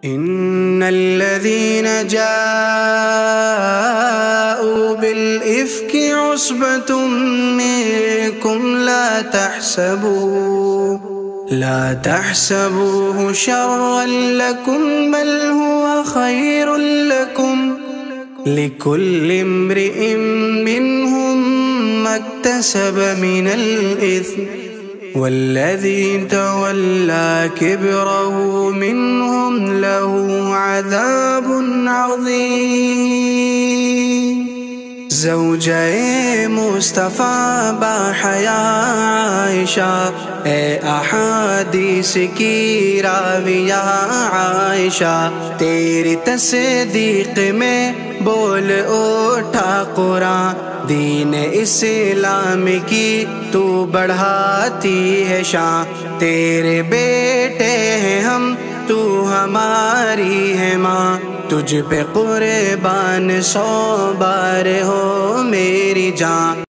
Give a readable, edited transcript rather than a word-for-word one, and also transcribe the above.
إن الذين جاءوا بالإفك عصبة منكم لا تحسبوه شرا لكم بل هو خير لكم لكل امرئ منهم ما اكتسب من الإثم والذي تولى كبره منهم له عذاب عظيم۔ زوجہ مصطفیٰ باحیا عائشہ، اے احادیث کی راویہ عائشہ، تیری تصدیق میں بول اٹھا قرآن، دین اسلام کی تو بڑھاتی ہے شان، تیرے بیٹے ہیں ہم تو ہماری ہے ماں، تجھ پہ قربان 100 بار ہو میری جان۔